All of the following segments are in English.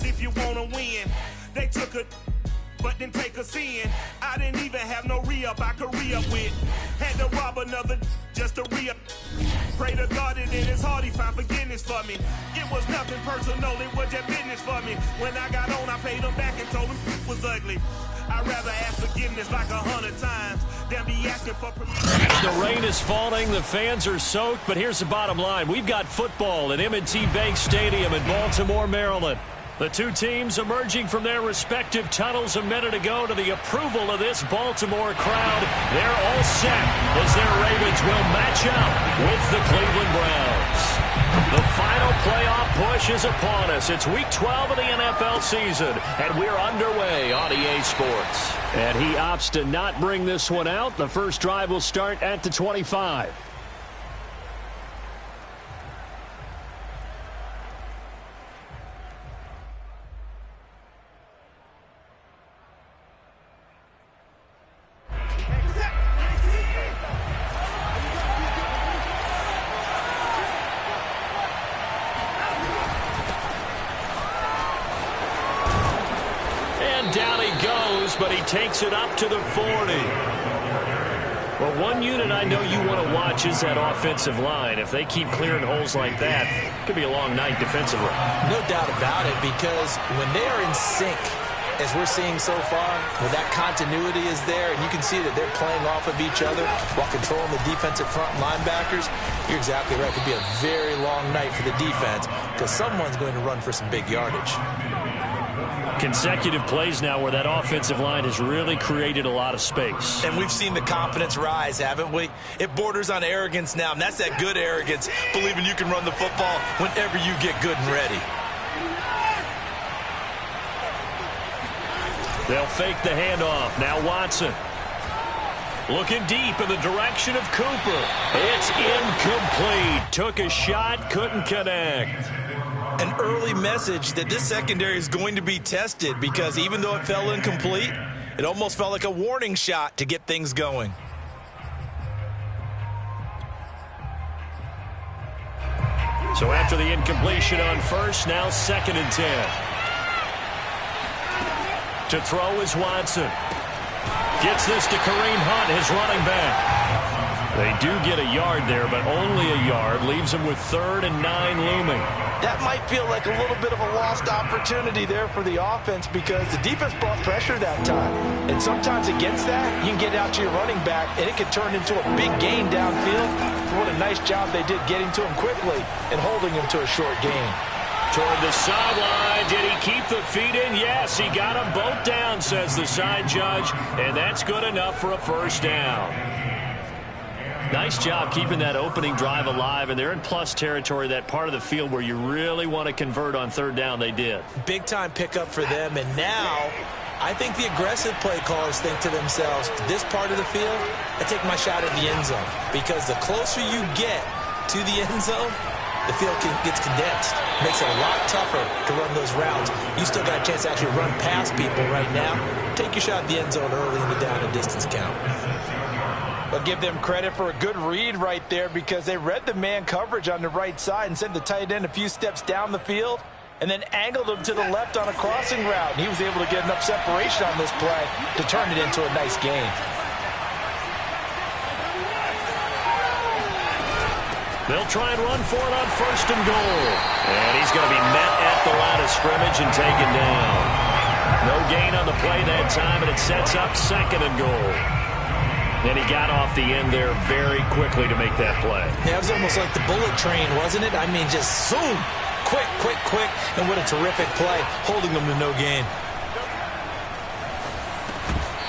Cause if you wanna win, they took a but didn't take us in. I didn't even have no re-up I could re-up with. Had to rob another just to re-up. Pray to God and in his heart he found forgiveness for me. It was nothing personal, it was just business for me. When I got on, I paid him back and told him it was ugly. I'd rather ask forgiveness like 100 times than be asking for permission. The rain is falling, the fans are soaked, but here's the bottom line. We've got football at M&T Bank Stadium in Baltimore, Maryland. The two teams emerging from their respective tunnels a minute ago to the approval of this Baltimore crowd. They're all set as their Ravens will match up with the Cleveland Browns. The final playoff push is upon us. It's Week 12 of the NFL season, and we're underway on EA Sports. And he opts to not bring this one out. The first drive will start at the 25. But he takes it up to the 40. Well, one unit I know you want to watch is that offensive line. If they keep clearing holes like that, it could be a long night defensively. No doubt about it, because when they are in sync, as we're seeing so far, when that continuity is there, and you can see that they're playing off of each other while controlling the defensive front linebackers, you're exactly right. It could be a very long night for the defense because someone's going to run for some big yardage. Consecutive plays now where that offensive line has really created a lot of space. And we've seen the confidence rise, haven't we? It borders on arrogance now, and that's that good arrogance, believing you can run the football whenever you get good and ready. They'll fake the handoff. Now Watson. Looking deep in the direction of Cooper. It's incomplete. Took a shot, couldn't connect. An early message that this secondary is going to be tested because even though it fell incomplete, it almost felt like a warning shot to get things going. So after the incompletion on first, now 2nd and 10. To throw is Watson. Gets this to Kareem Hunt, his running back. They do get a yard there, but only a yard. Leaves them with 3rd and 9 looming. That might feel like a little bit of a lost opportunity there for the offense because the defense brought pressure that time. And sometimes against that, you can get out to your running back, and it could turn into a big gain downfield. What a nice job they did getting to him quickly and holding him to a short gain. Toward the sideline, did he keep the feet in? Yes, he got them both down, says the side judge, and that's good enough for a first down. Nice job keeping that opening drive alive, and they're in plus territory, that part of the field where you really want to convert on 3rd down. They did. Big-time pickup for them, and now I think the aggressive play callers think to themselves, this part of the field, I take my shot at the end zone, because the closer you get to the end zone, the field gets condensed. Makes it a lot tougher to run those routes. You still got a chance to actually run past people right now. Take your shot at the end zone early in the down and distance count. But give them credit for a good read right there because they read the man coverage on the right side and sent the tight end a few steps down the field and then angled him to the left on a crossing route. And he was able to get enough separation on this play to turn it into a nice gain. They'll try and run for it on 1st and goal. And he's going to be met at the line of scrimmage and taken down. No gain on the play that time, and it sets up 2nd and goal. And he got off the end there very quickly to make that play. Yeah, it was almost like the bullet train, wasn't it? I mean, just zoom. Quick, quick, quick. And what a terrific play, holding them to no gain.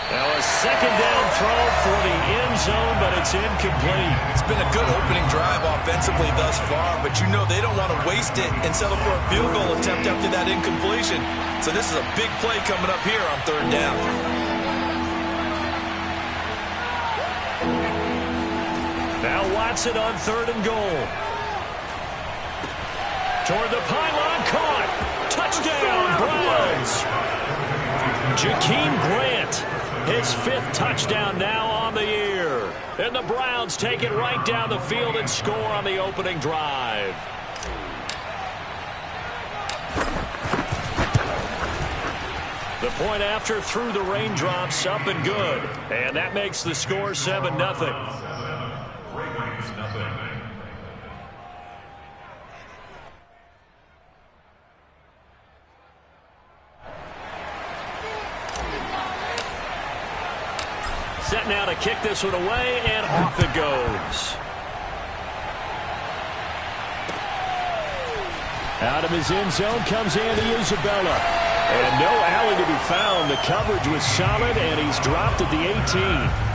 Now a 2nd down throw for the end zone, but it's incomplete. It's been a good opening drive offensively thus far, but you know they don't want to waste it and settle for a field goal attempt after that incompletion. So this is a big play coming up here on 3rd down. Now Watson on 3rd and goal. Toward the pylon, caught. Touchdown, Browns. Jakeem Grant, his 5th touchdown now on the year. And the Browns take it right down the field and score on the opening drive. The point after through the raindrops, up and good. And that makes the score 7-0. Set now to kick this one away, and off it goes. Out of his end zone comes Andy Isabella. And no alley to be found. The coverage was solid, and he's dropped at the 18.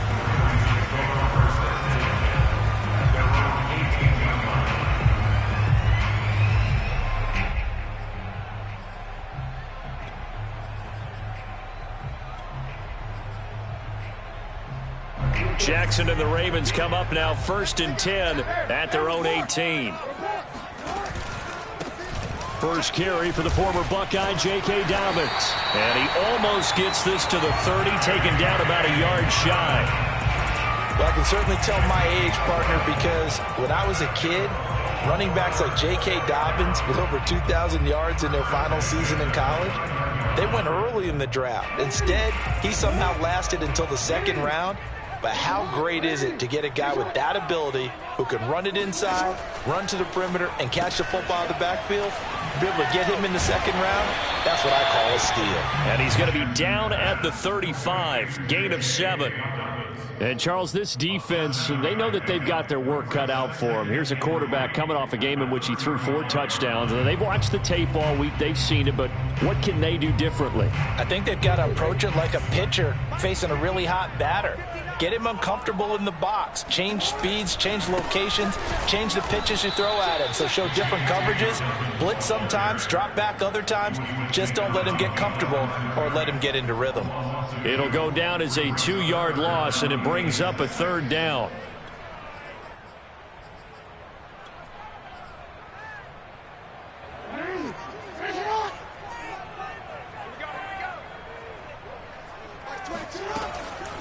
Jackson and the Ravens come up now 1st and 10 at their own 18. First carry for the former Buckeye, J.K. Dobbins. And he almost gets this to the 30, taken down about a yard shy. Well, I can certainly tell my age, partner, because when I was a kid, running backs like J.K. Dobbins with over 2,000 yards in their final season in college, they went early in the draft. Instead, he somehow lasted until the 2nd round. But how great is it to get a guy with that ability who can run it inside, run to the perimeter, and catch the football in the backfield? Be able to get him in the 2nd round, that's what I call a steal. And he's going to be down at the 35, gain of 7. And, Charles, this defense, they know that they've got their work cut out for them. Here's a quarterback coming off a game in which he threw 4 touchdowns. And they've watched the tape all week. They've seen it. But what can they do differently? I think they've got to approach it like a pitcher facing a really hot batter. Get him uncomfortable in the box. Change speeds, change locations, change the pitches you throw at him. So show different coverages, blitz sometimes, drop back other times. Just don't let him get comfortable or let him get into rhythm. It'll go down as a 2-yard loss, and it brings up a 3rd down.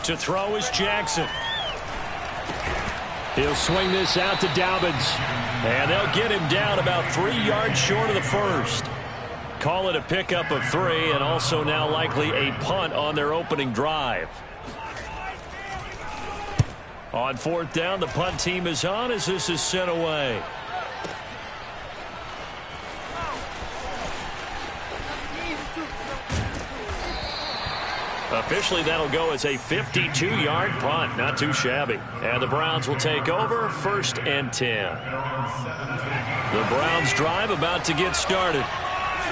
To throw is Jackson. He'll swing this out to Dobbins. And they'll get him down about 3 yards short of the 1st. Call it a pickup of 3, and also now likely a punt on their opening drive. On 4th down, the punt team is on as this is sent away. Officially, that'll go as a 52-yard punt. Not too shabby. And the Browns will take over 1st and 10. The Browns drive about to get started.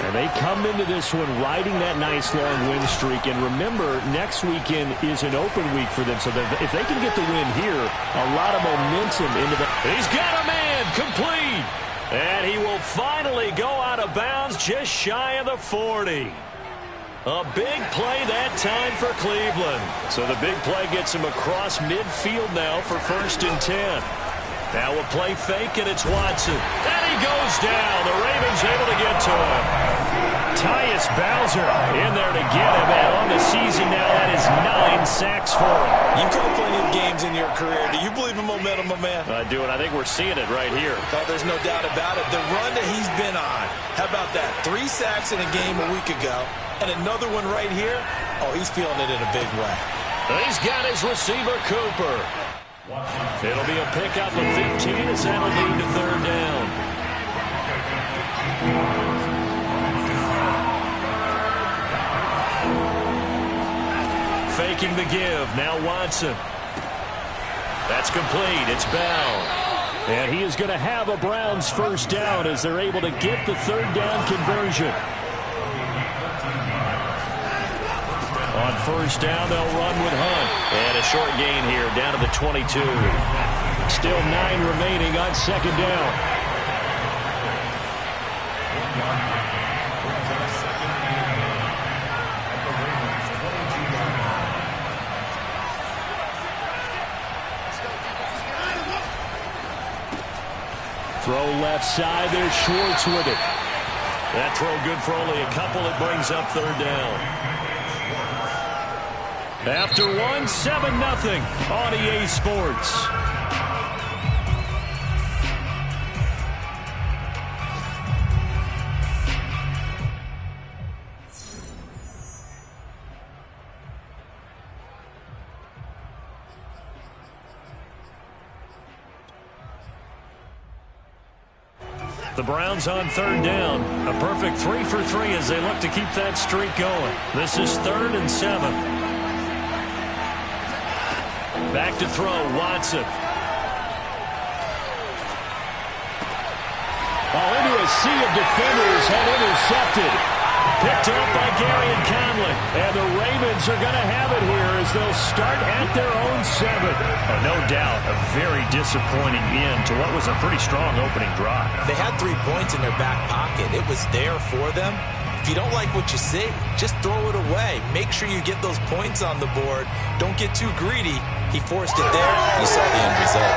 And they come into this one riding that nice long win streak. And remember, next weekend is an open week for them. So if they can get the win here, a lot of momentum into the... He's got a man complete. And he will finally go out of bounds just shy of the 40. A big play that time for Cleveland. So the big play gets him across midfield now for 1st and 10. Now a play fake, and it's Watson. And he goes down. The Ravens able to get to him. Tyus Bowser in there to get him. And on the season now, that is 9 sacks for him. You've called plenty of games in your career. Do you believe in momentum, my man? I do, and I think we're seeing it right here. Oh, there's no doubt about it. The run that he's been on. How about that? 3 sacks in a game a week ago. And another one right here. Oh, he's feeling it in a big way. He's got his receiver, Cooper. It'll be a pickup of 15 as that'll lead to 3rd down. Faking the give. Now Watson. That's complete. It's Bell. And he is going to have a Browns 1st down as they're able to get the 3rd down conversion. On 1st down, they'll run with Hunt. And a short gain here down to the 22. Still 9 remaining on 2nd down. Throw left side. There's Schwartz with it. That throw good for only a couple. It brings up 3rd down. After 1, 7-0 on EA Sports. The Browns on third down. A perfect 3 for 3 as they look to keep that streak going. This is 3rd and 7. Back to throw, Watson. Into a sea of defenders and intercepted. Picked up by Gary and Conley. And the Ravens are going to have it here as they'll start at their own 7. Oh, no doubt, a very disappointing end to what was a pretty strong opening drive. They had 3 points in their back pocket. It was there for them. If you don't like what you see, just throw it away. Make sure you get those points on the board. Don't get too greedy. He forced it there. You saw the end result.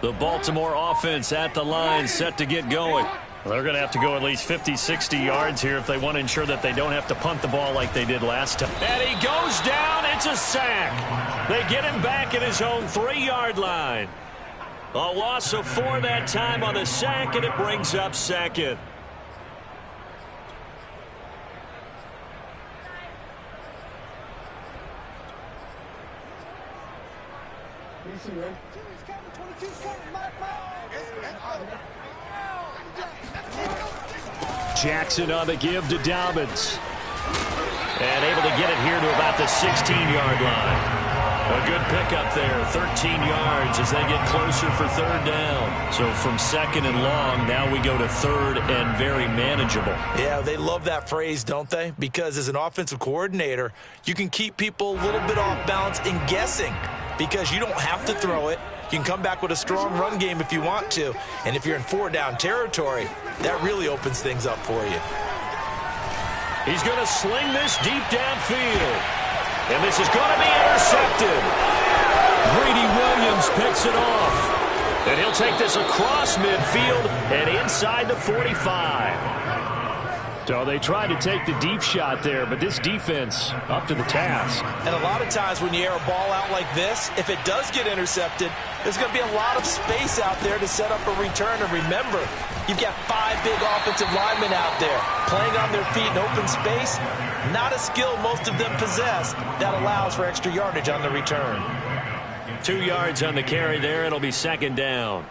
The Baltimore offense at the line, set to get going. They're going to have to go at least 50, 60 yards here if they want to ensure that they don't have to punt the ball like they did last time. And he goes down. It's a sack. They get him back at his own 3-yard line. A loss of 4 that time on the sack, and it brings up 2nd. Jackson on the give to Dobbins. And able to get it here to about the 16-yard line. A good pickup there, 13 yards as they get closer for 3rd down. So from 2nd and long, now we go to 3rd and very manageable. Yeah, they love that phrase, don't they? Because as an offensive coordinator, you can keep people a little bit off balance and guessing because you don't have to throw it. You can come back with a strong run game if you want to. And if you're in 4-down territory, that really opens things up for you. He's going to sling this deep downfield. And this is going to be intercepted. Greedy Williams picks it off. And he'll take this across midfield and inside the 45. So they tried to take the deep shot there, but this defense up to the task. And a lot of times when you air a ball out like this, if it does get intercepted, there's going to be a lot of space out there to set up a return. And remember, you've got 5 big offensive linemen out there playing on their feet in open space. Not a skill most of them possess that allows for extra yardage on the return. 2 yards on the carry there. It'll be 2nd down.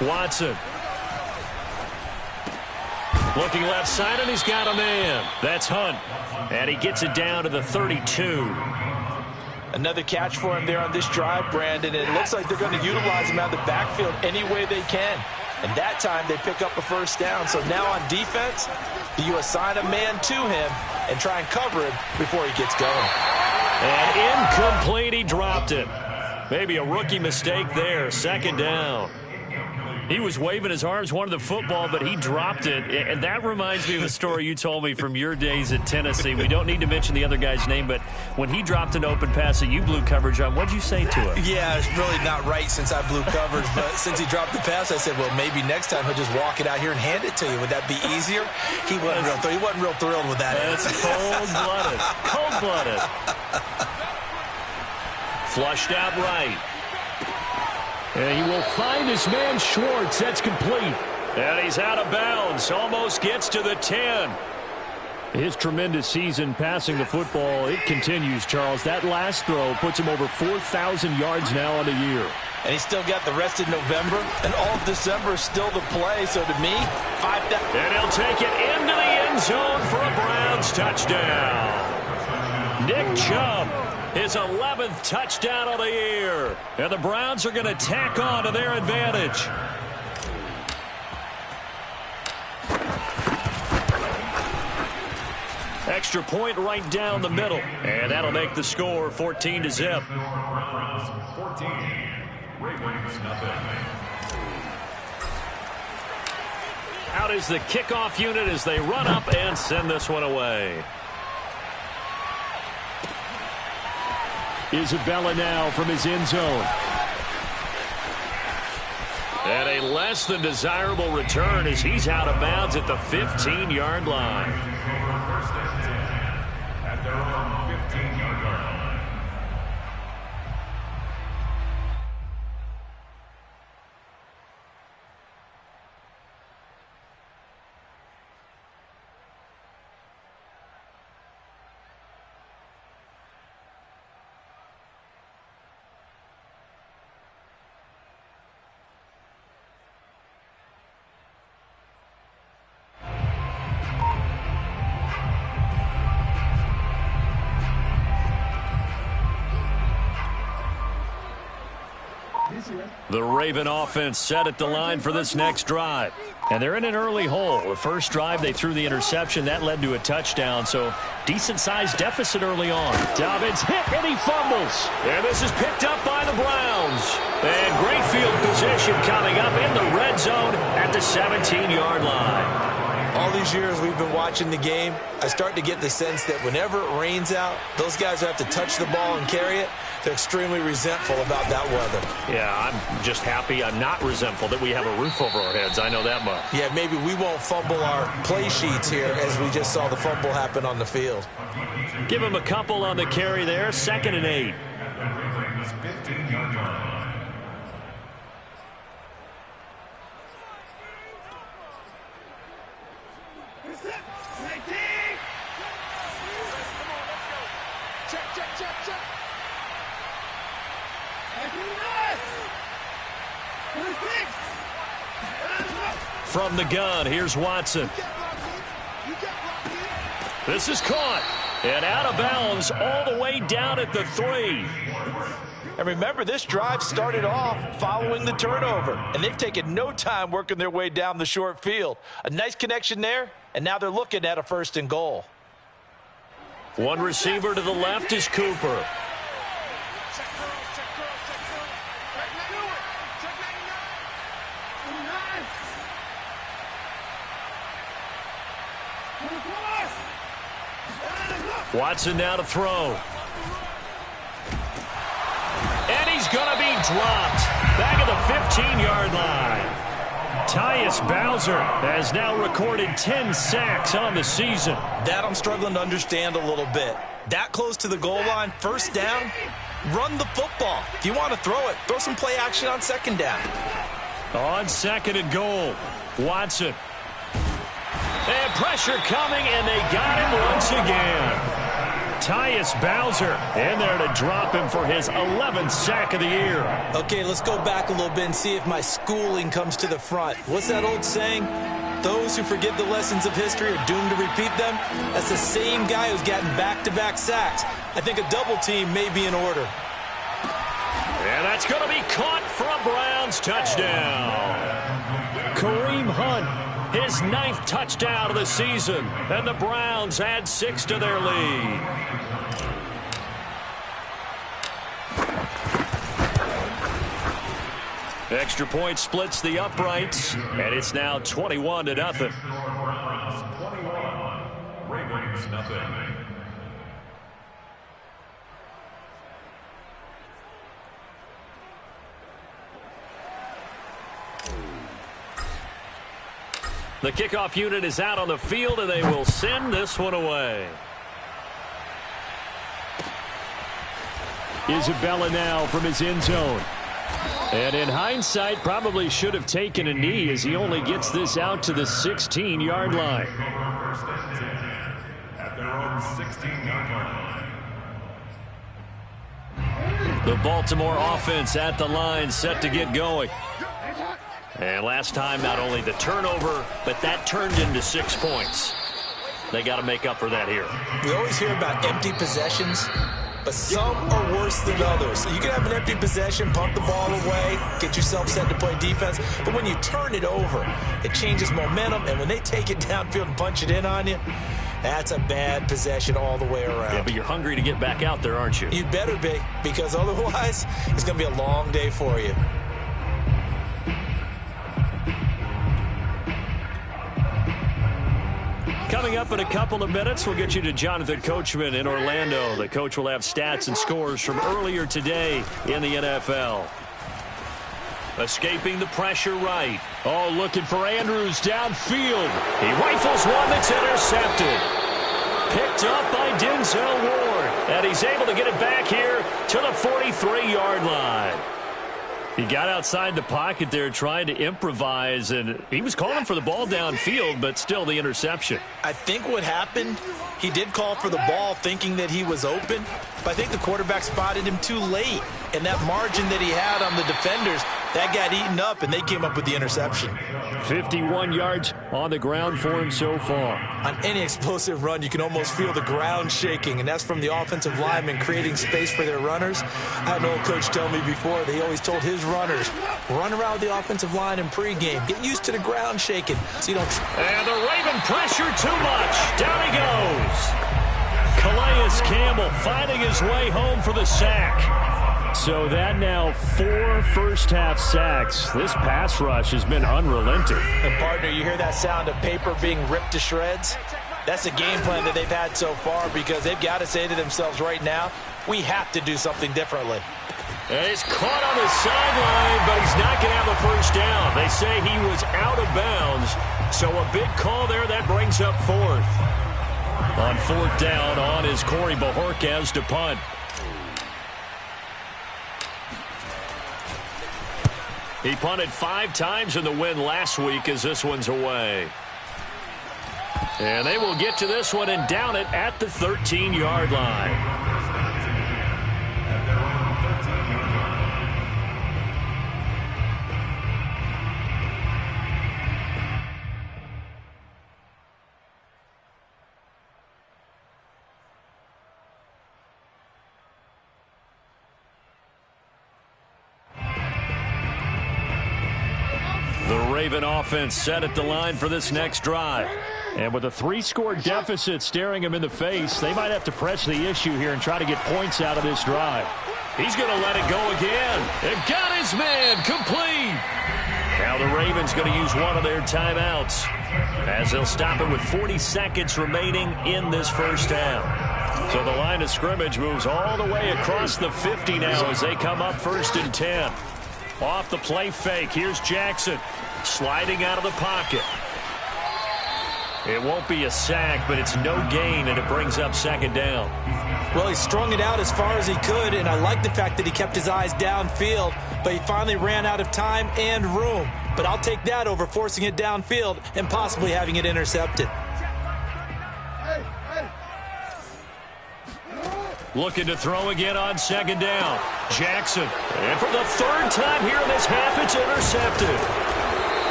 Watson. Looking left side, and he's got a man. That's Hunt. And he gets it down to the 32. Another catch for him there on this drive, Brandon. And it looks like they're going to utilize him out of the backfield any way they can. And that time they pick up a 1st down. So now on defense, you assign a man to him and try and cover him before he gets going. And incomplete, he dropped it. Maybe a rookie mistake there, 2nd down. He was waving his arms, wanted the football, but he dropped it. And that reminds me of the story you told me from your days at Tennessee. We don't need to mention the other guy's name, but when he dropped an open pass that you blew coverage on, what'd you say to him? Yeah, it's really not right since I blew coverage, but since he dropped the pass, I said, well, maybe next time he'll just walk it out here and hand it to you. Would that be easier? He wasn't real thrilled with that. That's cold-blooded. Cold-blooded. Flushed out right. And he will find his man Schwartz. That's complete. And he's out of bounds. Almost gets to the 10. His tremendous season passing the football, it continues, Charles. That last throw puts him over 4,000 yards now on the year. And he's still got the rest of November, and all of December still to play. So to me, 5 down. And he'll take it into the end zone for a Browns touchdown. Nick Chubb, his 11th touchdown of the year. And the Browns are going to tack on to their advantage. Extra point right down the middle. And that'll make the score 14-0. Out is the kickoff unit as they run up and send this one away. Isabella now from his end zone. And a less than desirable return as he's out of bounds at the 15-yard line. The Raven offense set at the line for this next drive. And they're in an early hole. The first drive, they threw the interception. That led to a touchdown, so decent-sized deficit early on. Dobbins hit, and he fumbles. And this is picked up by the Browns. And great field position coming up in the red zone at the 17-yard line. All these years we've been watching the game, I start to get the sense that whenever it rains out, those guys who have to touch the ball and carry it, they're extremely resentful about that weather. Yeah, I'm just happy I'm not resentful that we have a roof over our heads. I know that much. Yeah, maybe we won't fumble our play sheets here as we just saw the fumble happen on the field. Give him a couple on the carry there, 2nd and 8. From the gun, here's Watson. This is caught. And out of bounds all the way down at the 3. And remember, this drive started off following the turnover. And they've taken no time working their way down the short field. A nice connection there, and now they're looking at a 1st and goal. One receiver to the left is Cooper. Watson now to throw. And he's going to be dropped. Back at the 15-yard line. Tyus Bowser has now recorded 10 sacks on the season. That I'm struggling to understand a little bit. That close to the goal line, 1st down, run the football. If you want to throw it, throw some play action on 2nd down. On 2nd and goal, Watson. And pressure coming, and they got him once again. Tyus Bowser in there to drop him for his 11th sack of the year. Okay, let's go back a little bit and see if my schooling comes to the front. What's that old saying? Those who forget the lessons of history are doomed to repeat them. That's the same guy who's gotten back-to-back sacks. I think a double team may be in order. And that's going to be caught for a Browns touchdown. Kareem Hunt. His 9th touchdown of the season, and the Browns add 6 to their lead. Extra point splits the uprights, and it's now 21-0. Ravens nothing. The kickoff unit is out on the field, and they will send this one away. Isabella now from his end zone. And in hindsight, probably should have taken a knee as he only gets this out to the 16-yard line. At their own 16-yard line. The Baltimore offense at the line, set to get going. And last time, not only the turnover, but that turned into 6 points. They got to make up for that here. We always hear about empty possessions, but some are worse than others. You can have an empty possession, pump the ball away, get yourself set to play defense, but when you turn it over, it changes momentum, and when they take it downfield and punch it in on you, that's a bad possession all the way around. Yeah, but you're hungry to get back out there, aren't you? You'd better be, because otherwise, it's going to be a long day for you. Coming up in a couple of minutes, we'll get you to Jonathan Coachman in Orlando. The coach will have stats and scores from earlier today in the NFL. Escaping the pressure right. Oh, looking for Andrews downfield. He rifles one that's intercepted. Picked up by Denzel Ward. And he's able to get it back here to the 43-yard line. He got outside the pocket there trying to improvise, and he was calling for the ball downfield, but still the interception. I think what happened, he did call for the ball thinking that he was open, But I think the quarterback spotted him too late. And that margin that he had on the defenders, that got eaten up, and they came up with the interception. 51 yards on the ground for him so far. On any explosive run, you can almost feel the ground shaking, and that's from the offensive linemen creating space for their runners. I had an old coach tell me before, they always told his runners, run around the offensive line in pregame. Get used to the ground shaking so you don't... And the Raven pressure too much. Down he goes. Calais Campbell finding his way home for the sack. So that now 4 first-half sacks. This pass rush has been unrelenting. And, partner, you hear that sound of paper being ripped to shreds? That's the game plan that they've had so far because they've got to say to themselves right now, we have to do something differently. He's caught on the sideline, but he's not going to have a first down. They say he was out of bounds, so a big call there that brings up 4th. On 4th down, on is Corey Bojorquez to punt. He punted 5 times in the win last week as this one's away. And they will get to this one and down it at the 13-yard line. Raven offense set at the line for this next drive. And with a 3-score deficit staring him in the face, they might have to press the issue here and try to get points out of this drive. He's going to let it go again. And got his man complete. Now the Ravens going to use one of their timeouts as they'll stop it with 40 seconds remaining in this first half. So the line of scrimmage moves all the way across the 50 now as they come up 1st and 10. Off the play fake, here's Jackson. Sliding out of the pocket. It won't be a sack, but it's no gain, and it brings up 2nd down. Well, he strung it out as far as he could, and I like the fact that he kept his eyes downfield, but he finally ran out of time and room. But I'll take that over forcing it downfield and possibly having it intercepted. Looking to throw again on 2nd down. Jackson. And for the 3rd time here in this half, it's intercepted.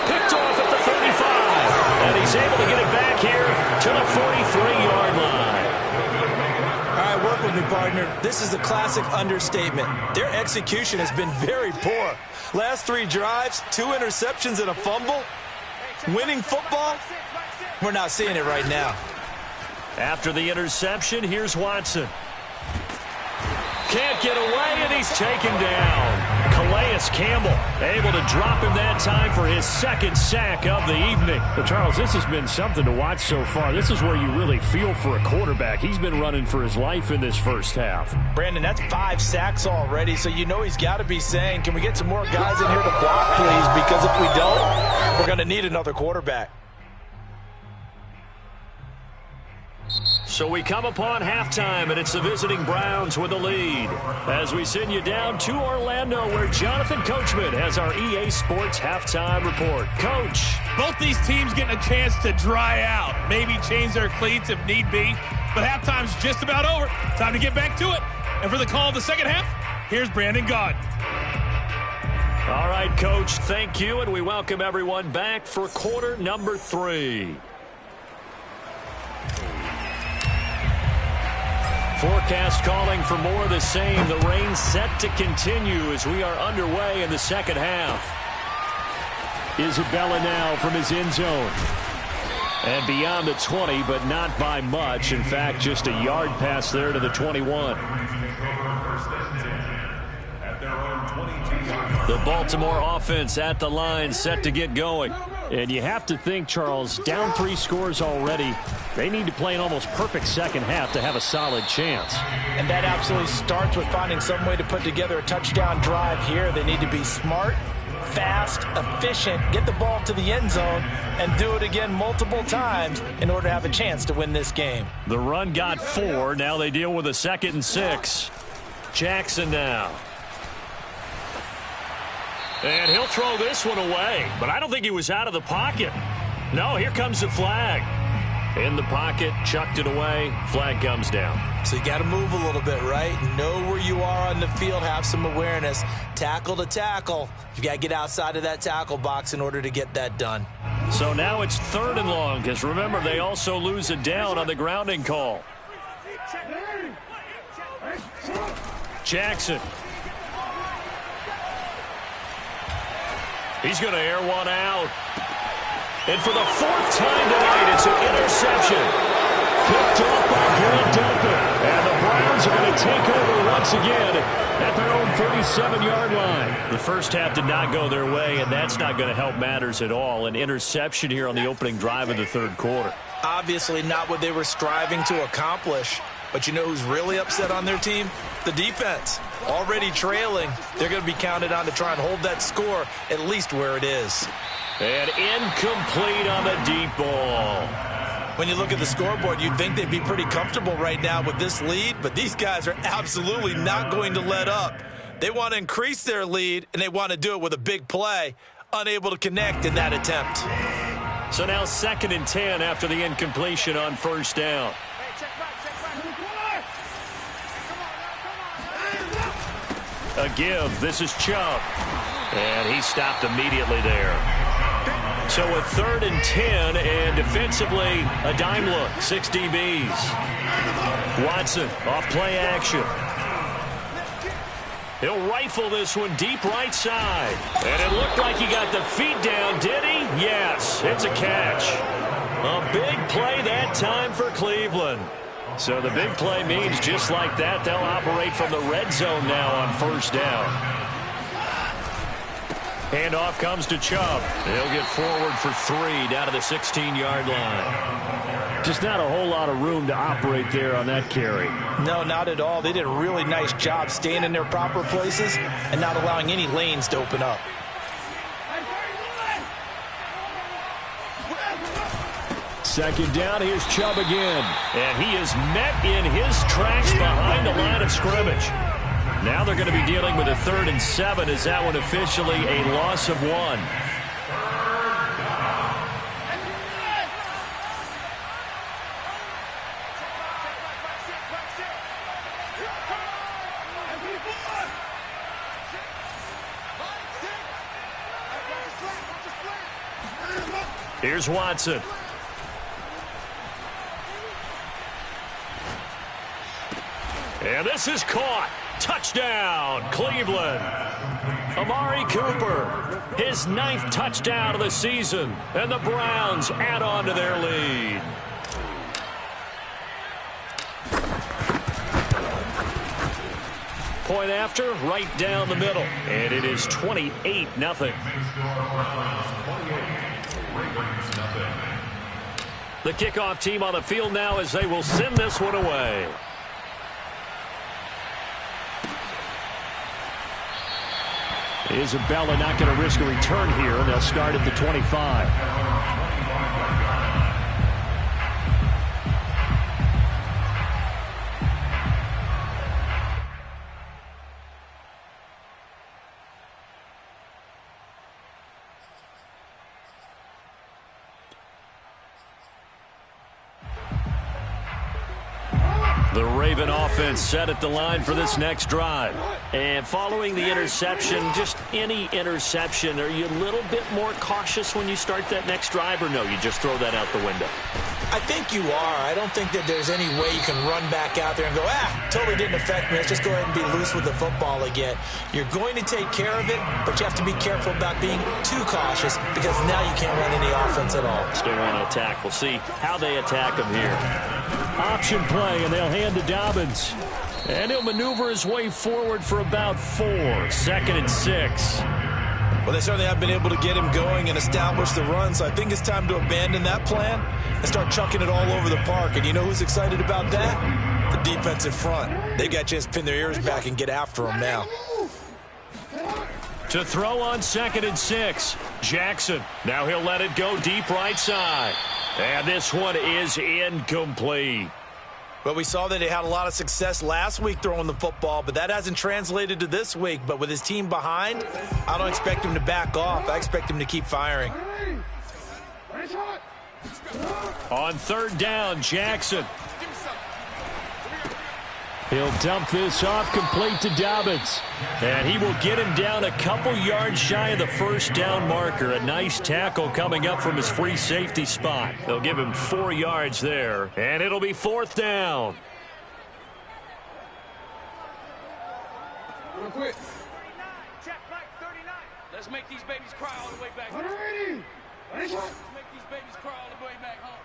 Picked off at the 35. And he's able to get it back here to the 43-yard line. All right, work with me, partner. This is a classic understatement. Their execution has been very poor. Last 3 drives, 2 interceptions and a fumble. Winning football? We're not seeing it right now. After the interception, here's Watson. Can't get away, and he's taken down. Calais Campbell able to drop him that time for his 2nd sack of the evening. But, Charles, this has been something to watch so far. This is where you really feel for a quarterback. He's been running for his life in this first half. Brandon, that's 5 sacks already, so you know he's got to be saying, can we get some more guys in here to block, please? Because if we don't, we're going to need another quarterback. So we come upon halftime, and it's the visiting Browns with the lead. As we send you down to Orlando, where Jonathan Coachman has our EA Sports halftime report. Coach. Both these teams getting a chance to dry out, maybe change their cleats if need be. But halftime's just about over. Time to get back to it. And for the call of the second half, here's Brandon Gaudin. All right, Coach, thank you, and we welcome everyone back for quarter number 3. Forecast calling for more of the same. The rain set to continue as we are underway in the second half. Isabella now from his end zone. And beyond the 20, but not by much. In fact, just a yard pass there to the 21. The Baltimore offense at the line set to get going. And you have to think, Charles, down 3 scores already. They need to play an almost perfect second half to have a solid chance. And that absolutely starts with finding some way to put together a touchdown drive here. They need to be smart, fast, efficient, get the ball to the end zone, and do it again multiple times in order to have a chance to win this game. The run got 4. Now they deal with a 2nd and 6. Jackson now. And he'll throw this one away, but I don't think he was out of the pocket. No, here comes the flag. In the pocket, chucked it away, flag comes down. So you got to move a little bit, right? Know where you are on the field, have some awareness. Tackle to tackle. You got to get outside of that tackle box in order to get that done. So now it's 3rd and long, because remember, they also lose it down on the grounding call. Jackson. He's going to air one out. And for the 4th time tonight, it's an interception. Picked off by Grant Delpit. And the Browns are going to take over once again at their own 37-yard line. The first half did not go their way, and that's not going to help matters at all. An interception here on the opening drive of the 3rd quarter. Obviously not what they were striving to accomplish. But you know who's really upset on their team? The defense. Already trailing. They're going to be counted on to try and hold that score at least where it is. And incomplete on the deep ball. When you look at the scoreboard, you'd think they'd be pretty comfortable right now with this lead, but these guys are absolutely not going to let up. They want to increase their lead, and they want to do it with a big play. Unable to connect in that attempt. So now 2nd and 10 after the incompletion on 1st down. A give. This is Chubb. And he stopped immediately there. So a 3rd and 10, and defensively, a dime look. 6 DBs. Watson off play action. He'll rifle this one deep right side. And it looked like he got the feet down, did he? Yes, it's a catch. A big play that time for Cleveland. So the big play means just like that, they'll operate from the red zone now on 1st down. Handoff comes to Chubb. He'll get forward for 3 down to the 16-yard line. Just not a whole lot of room to operate there on that carry. No, not at all. They did a really nice job staying in their proper places and not allowing any lanes to open up. Second down, here's Chubb again. And he is met in his tracks behind the line of scrimmage. Now they're going to be dealing with a 3rd and 7. Is that one officially a loss of 1? Here's Watson. And this is caught. Touchdown, Cleveland. Amari Cooper, his 9th touchdown of the season, and the Browns add on to their lead. Point after, right down the middle, and it is 28-0. The kickoff team on the field now as they will send this one away. Isabella not going to risk a return here, and they'll start at the 25. The Raven offense set at the line for this next drive. And following the interception, just any interception, are you a little bit more cautious when you start that next drive, or no, you just throw that out the window? I think you are. I don't think that there's any way you can run back out there and go, totally didn't affect me. Let's just go ahead and be loose with the football again. You're going to take care of it, but you have to be careful about being too cautious because now you can't run any offense at all. Still want to attack. We'll see how they attack them here. Option play, and they'll hand to Dobbins. And he'll maneuver his way forward for about 4. 2nd and 6. Well, they certainly have been able to get him going and establish the run, so I think it's time to abandon that plan and start chucking it all over the park. And you know who's excited about that? The defensive front. They got a chance to pin their ears back and get after him now. To throw on 2nd and 6. Jackson. Now he'll let it go deep right side. And this one is incomplete. Well, we saw that he had a lot of success last week throwing the football, but that hasn't translated to this week. But with his team behind, I don't expect him to back off. I expect him to keep firing. On third down, Jackson. He'll dump this off complete to Dobbins. And he will get him down a couple yards shy of the first down marker. A nice tackle coming up from his free safety spot. They'll give him 4 yards there. And it'll be fourth down. Real quick. Check right 39. Let's make these babies cry all the way back home. Let's make these babies cry all the way back home.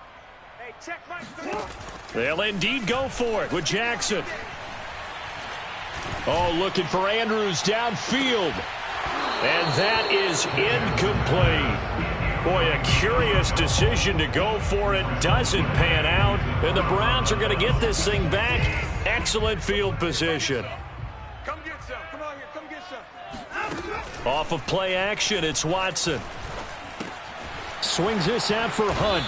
Hey, check right 39. They'll indeed go for it with Jackson. Oh, looking for Andrews downfield. And that is incomplete. Boy, a curious decision to go for it. Doesn't pan out. And the Browns are going to get this thing back. Excellent field position. Come get some. Come on here. Come get some. Off of play action, it's Watson. Swings this out for Hunt.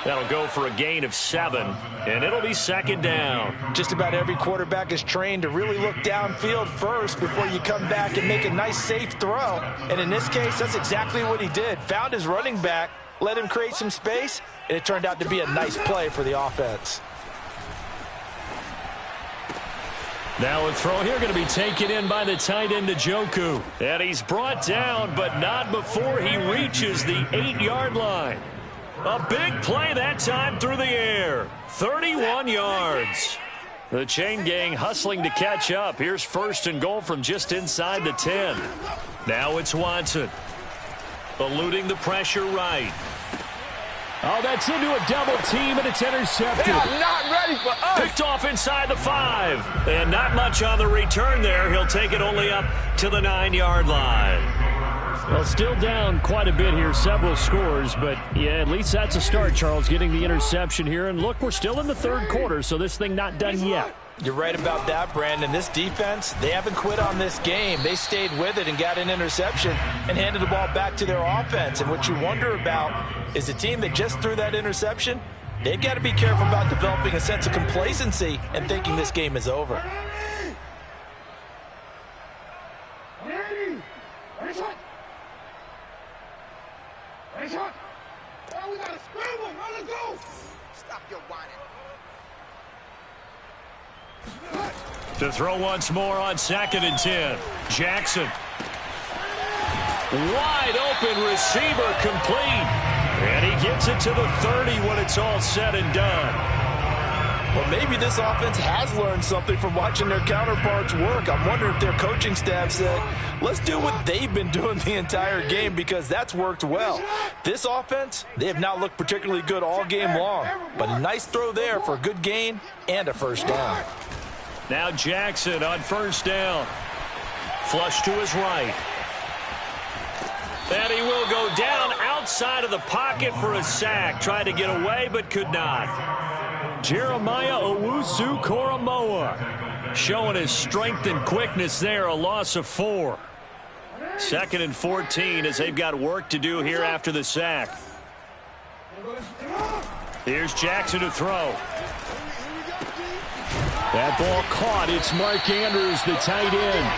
That'll go for a gain of 7, and it'll be second down. Just about every quarterback is trained to really look downfield first before you come back and make a nice, safe throw. And in this case, that's exactly what he did. Found his running back, let him create some space, and it turned out to be a nice play for the offense. Now a throw here going to be taken in by the tight end, Njoku. And he's brought down, but not before he reaches the 8-yard line. A big play that time through the air. 31 yards. The chain gang hustling to catch up. Here's first and goal from just inside the 10. Now it's Watson. Eluding the pressure right. Oh, that's into a double team, and it's intercepted. They are not ready for us. Picked off inside the 5. And not much on the return there. He'll take it only up to the 9-yard line. Well, still down quite a bit here, several scores, but yeah, at least that's a start, Charles, getting the interception here. And look, we're still in the third quarter, so this thing not done yet. You're right about that, Brandon. This defense, they haven't quit on this game. They stayed with it and got an interception and handed the ball back to their offense. And what you wonder about is the team that just threw that interception, they've got to be careful about developing a sense of complacency and thinking this game is over. We got a scramble. Let's go. Stop your whining. To throw once more on 2nd and 10. Jackson. Wide open receiver complete. And he gets it to the 30 when it's all said and done. Well, maybe this offense has learned something from watching their counterparts work. I'm wondering if their coaching staff said, let's do what they've been doing the entire game, because that's worked well. This offense, they have not looked particularly good all game long, but a nice throw there for a good gain and a first down. Now Jackson on first down. Flush to his right. And he will go down outside of the pocket for a sack. Tried to get away, but could not. Jeremiah Owusu-Koramoah showing his strength and quickness there, a loss of 4. 2nd and 14 as they've got work to do here after the sack. Here's Jackson to throw. That ball caught. It's Mark Andrews, the tight end.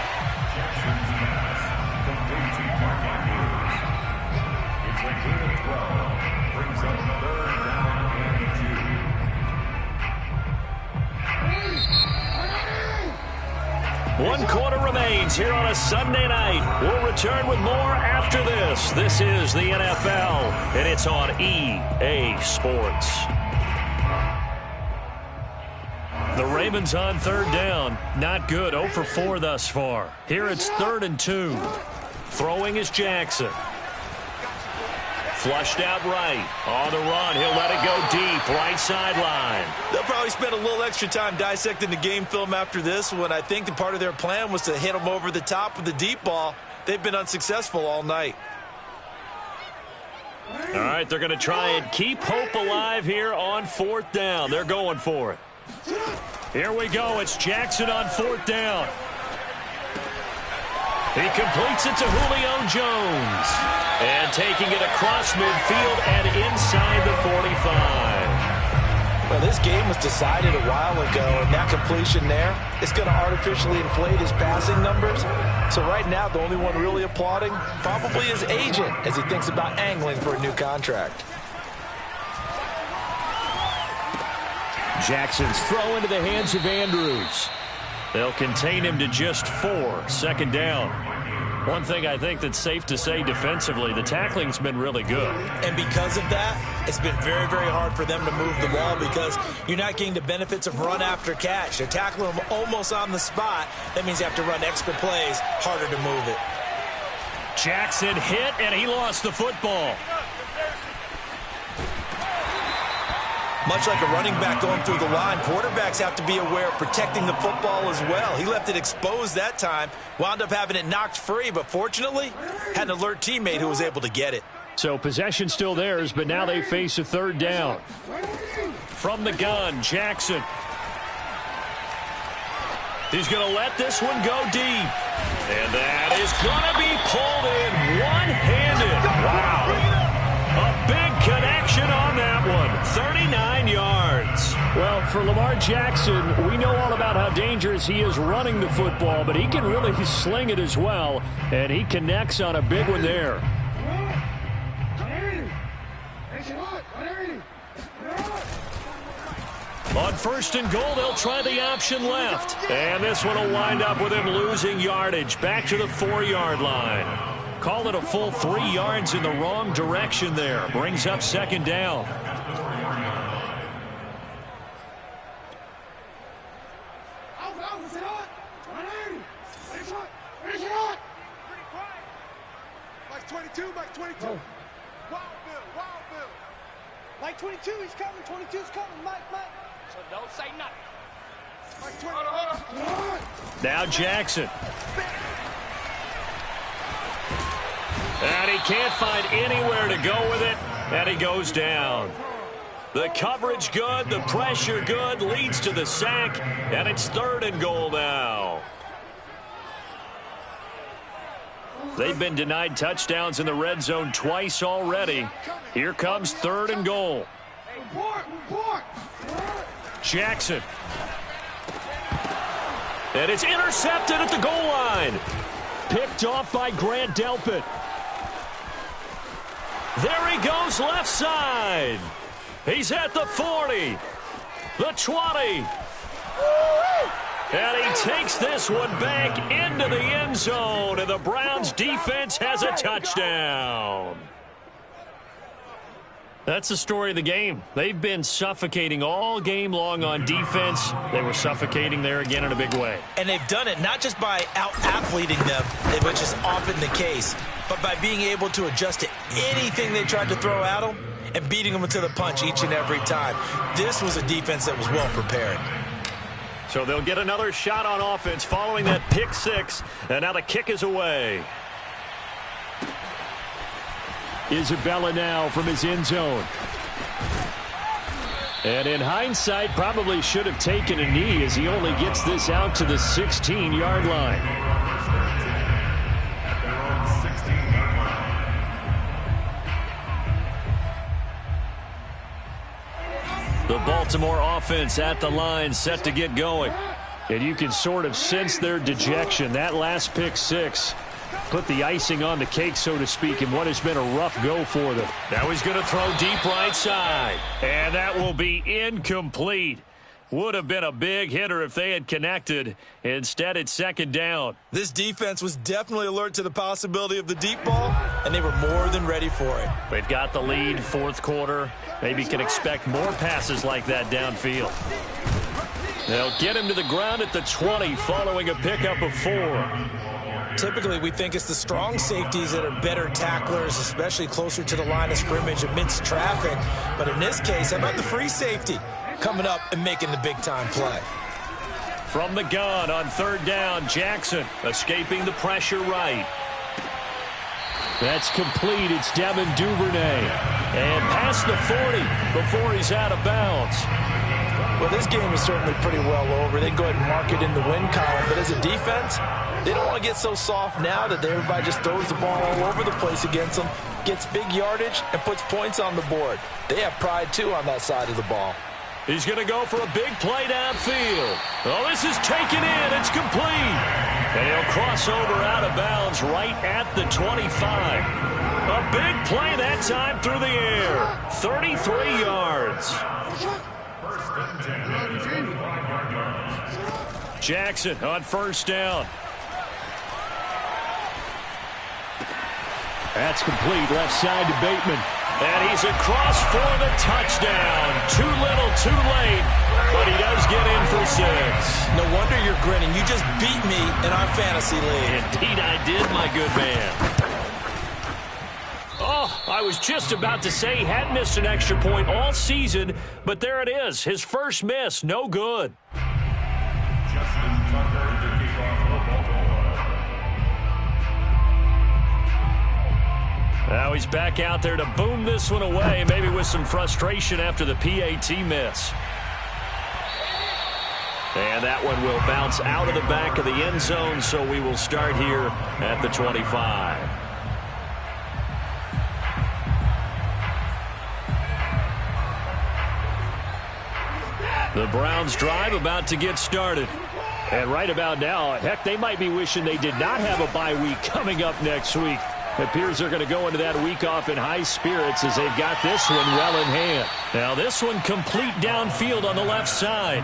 One quarter remains here on a Sunday night. We'll return with more after this. This is the NFL, and it's on EA Sports. The Ravens on third down. Not good. 0 for 4 thus far. Here it's 3rd and 2. Throwing is Jackson. Flushed out right. On the run, he'll let it go deep. Right sideline. They'll probably spend a little extra time dissecting the game film after this one. I think the part of their plan was to hit them over the top with the deep ball. They've been unsuccessful all night. All right, they're going to try and keep hope alive here on 4th down. They're going for it. Here we go. It's Jackson on 4th down. He completes it to Julio Jones. And taking it across midfield and inside the 45. Well, this game was decided a while ago, and that completion there, it's going to artificially inflate his passing numbers. So right now, the only one really applauding probably his agent as he thinks about angling for a new contract. Jackson's throw into the hands of Andrews. They'll contain him to just 4. Second down. One thing I think that's safe to say defensively, the tackling's been really good. And because of that, it's been very, very hard for them to move the ball because you're not getting the benefits of run after catch. They're tackling them almost on the spot. That means you have to run extra plays, harder to move it. Jackson hit, and he lost the football. Much like a running back going through the line, quarterbacks have to be aware of protecting the football as well. He left it exposed that time, wound up having it knocked free, but fortunately, had an alert teammate who was able to get it. So possession still theirs, but now they face a third down. From the gun, Jackson. He's going to let this one go deep. And that is going to be pulled in one-handed. Wow. A big connection on that one. 39 yards. Well, for Lamar Jackson, we know all about how dangerous he is running the football, but he can really sling it as well, and he connects on a big one there. On first and goal, they'll try the option left. And this one will wind up with him losing yardage back to the 4-yard line. Call it a full 3 yards in the wrong direction there. Brings up second down. Mike 22, Mike 22. Wild Bill. Mike 22, he's coming. 22's coming. Mike. So don't say nothing. Mike 22. Now Jackson. And he can't find anywhere to go with it, and he goes down. The coverage good, the pressure good, leads to the sack, and it's third and goal now. They've been denied touchdowns in the red zone twice already. Here comes third and goal. Jackson. And it's intercepted at the goal line. Picked off by Grant Delpit. There he goes left side. He's at the 40, the 20. And he takes this one back into the end zone, and the Browns defense has a touchdown. That's the story of the game. They've been suffocating all game long on defense. They were suffocating there again in a big way. And they've done it not just by out-athleting them, which is often the case, but by being able to adjust to anything they tried to throw at them and beating them to the punch each and every time. This was a defense that was well prepared. So they'll get another shot on offense following that pick six, and now the kick is away. Isabella now from his end zone. And in hindsight, probably should have taken a knee as he only gets this out to the 16-yard line. The Baltimore offense at the line, set to get going. And you can sort of sense their dejection. That last pick six put the icing on the cake, so to speak, in what has been a rough go for them. Now he's going to throw deep right side. And that will be incomplete. Would have been a big hitter if they had connected. Instead, it's second down. This defense was definitely alert to the possibility of the deep ball, and they were more than ready for it. They've got the lead, fourth quarter. Maybe can expect more passes like that downfield. They'll get him to the ground at the 20 following a pickup of 4. Typically, we think it's the strong safeties that are better tacklers, especially closer to the line of scrimmage amidst traffic. But in this case, how about the free safety coming up and making the big-time play? From the gun on third down, Jackson escaping the pressure right. That's complete. It's Devin Duvernay. And past the 40 before he's out of bounds. Well, this game is certainly pretty well over. They can go ahead and mark it in the win column. But as a defense, they don't want to get so soft now that everybody just throws the ball all over the place against them, gets big yardage, and puts points on the board. They have pride, too, on that side of the ball. He's going to go for a big play downfield. Oh, this is taken in. It's complete. And he'll cross over out of bounds right at the 25. A big play that time through the air. 33 yards. Jackson on first down. That's complete left side to Bateman. And he's across for the touchdown. Too little, too late, but he does get in for 6. No wonder you're grinning. You just beat me in our fantasy league. Indeed I did, my good man. Oh, I was just about to say he hadn't missed an extra point all season, but there it is. His first miss, no good. Now he's back out there to boom this one away, maybe with some frustration after the PAT miss. And that one will bounce out of the back of the end zone, so we will start here at the 25. The Browns drive about to get started. And right about now, heck, they might be wishing they did not have a bye week coming up next week. It appears they're going to go into that week off in high spirits as they've got this one well in hand. Now this one complete downfield on the left side.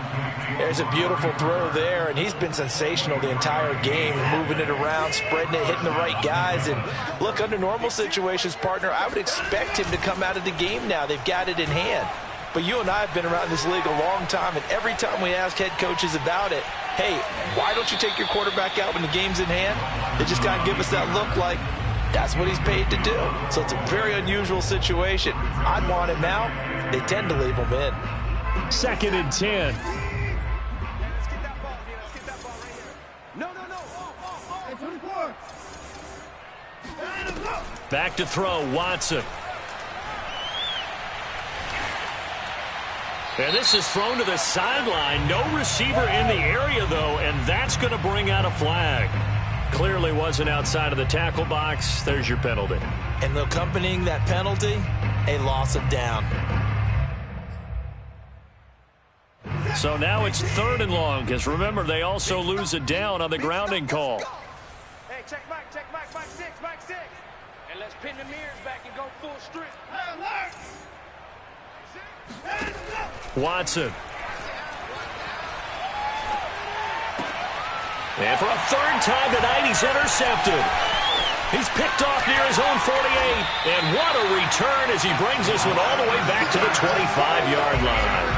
There's a beautiful throw there, and he's been sensational the entire game, moving it around, spreading it, hitting the right guys. And look, under normal situations, partner, I would expect him to come out of the game now. They've got it in hand. But you and I have been around this league a long time, and every time we ask head coaches about it, hey, why don't you take your quarterback out when the game's in hand? They just kind of give us that look like, that's what he's paid to do. So it's a very unusual situation. I'd want him out. They tend to leave him in. 2nd and 10. Let's get that ball here. Let's get that ball right here. No. Hey, 24. Back to throw, Watson. And this is thrown to the sideline. No receiver in the area, though, and that's going to bring out a flag. Clearly wasn't outside of the tackle box. There's your penalty. And accompanying that penalty, a loss of down. So now it's 3rd and long, because remember, they also lose a down on the grounding call. Hey, check Mike 6. And let's pin the mirrors back and go full strip. Watson. And for a 3rd time tonight, he's intercepted. He's picked off near his own 48. And what a return as he brings this one all the way back to the 25-yard line.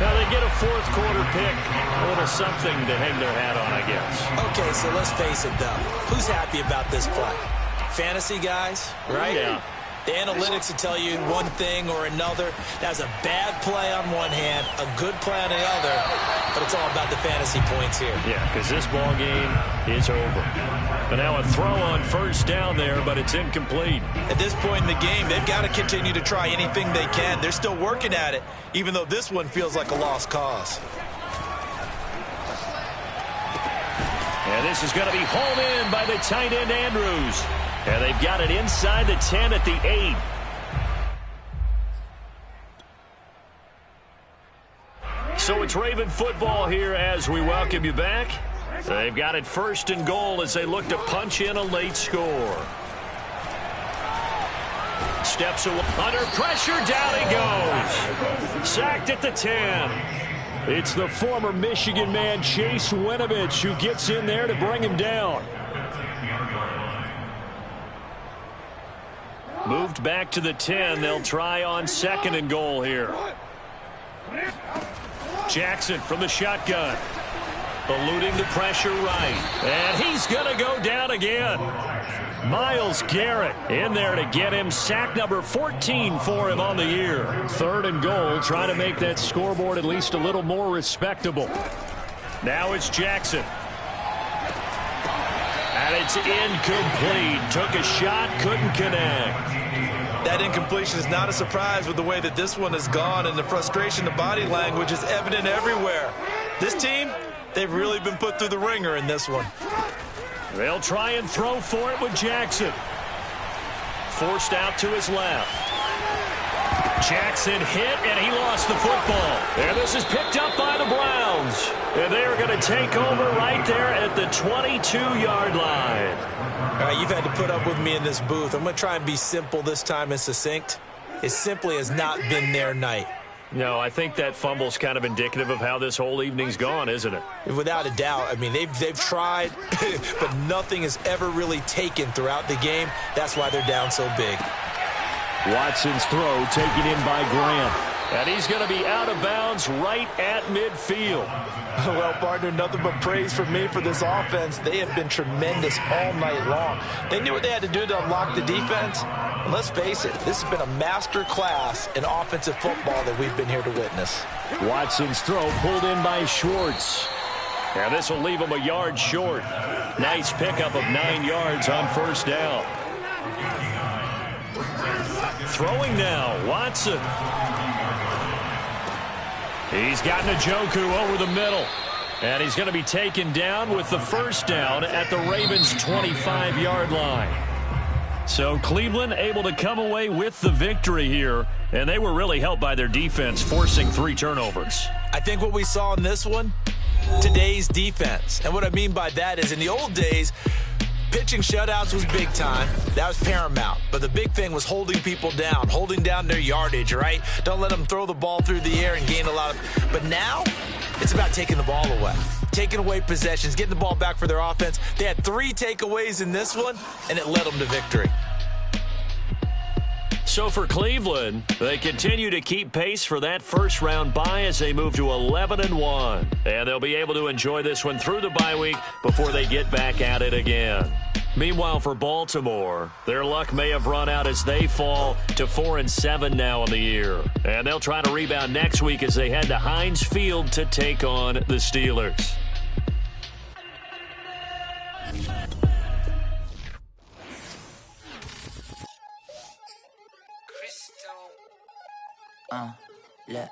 Now they get a 4th quarter pick. A little something to hang their hat on, I guess. Okay, so let's face it, though. Who's happy about this play? Fantasy guys, right? Yeah. The analytics will tell you one thing or another. That's a bad play on one hand, a good play on the other, but it's all about the fantasy points here. Yeah, because this ball game is over. But now a throw on 1st down there, but it's incomplete. At this point in the game, they've got to continue to try anything they can. They're still working at it, even though this one feels like a lost cause. And this is going to be hauled in by the tight end, Andrews. And they've got it inside the 10 at the 8. So it's Raven football here as we welcome you back. They've got it 1st and goal as they look to punch in a late score. Steps away. Under pressure, down he goes. Sacked at the 10. It's the former Michigan man, Chase Winovich, who gets in there to bring him down. Moved back to the 10. They'll try on 2nd and goal here. Jackson from the shotgun. Eluding the pressure right. And he's going to go down again. Myles Garrett in there to get him. Sack number 14 for him on the year. 3rd and goal, trying to make that scoreboard at least a little more respectable. Now it's Jackson. And it's incomplete. Took a shot, couldn't connect. That incompletion is not a surprise with the way that this one has gone, and the frustration, the body language is evident everywhere. This team, they've really been put through the ringer in this one. They'll try and throw for it with Jackson. Forced out to his left. Jackson hit, and he lost the football. And this is picked up by the Browns. And they are going to take over right there at the 22-yard line. All right, you've had to put up with me in this booth. I'm going to try and be simple this time and succinct. It simply has not been their night. No, I think that fumble's kind of indicative of how this whole evening's gone, isn't it? Without a doubt. I mean, they've tried, but nothing has ever really taken throughout the game. That's why they're down so big. Watson's throw taken in by Grant. And he's going to be out of bounds right at midfield. Well, partner, nothing but praise from me for this offense. They have been tremendous all night long. They knew what they had to do to unlock the defense. And let's face it, this has been a master class in offensive football that we've been here to witness. Watson's throw pulled in by Schwartz. And this will leave him a yard short. Nice pickup of 9 yards on first down. Throwing now, Watson. He's got Njoku over the middle. And he's going to be taken down with the first down at the Ravens' 25-yard line. So Cleveland able to come away with the victory here. And they were really helped by their defense, forcing 3 turnovers. I think what we saw in this one, today's defense. And what I mean by that is in the old days, pitching shutouts was big time. That was paramount. But the big thing was holding people down, holding down their yardage, right? Don't let them throw the ball through the air and gain a lot of... But now, it's about taking the ball away. Taking away possessions, getting the ball back for their offense. They had 3 takeaways in this one, and it led them to victory. So for Cleveland, they continue to keep pace for that first-round bye as they move to 11-1. And they'll be able to enjoy this one through the bye week before they get back at it again. Meanwhile, for Baltimore, their luck may have run out as they fall to 4-7 now in the year. And they'll try to rebound next week as they head to Heinz Field to take on the Steelers. Look,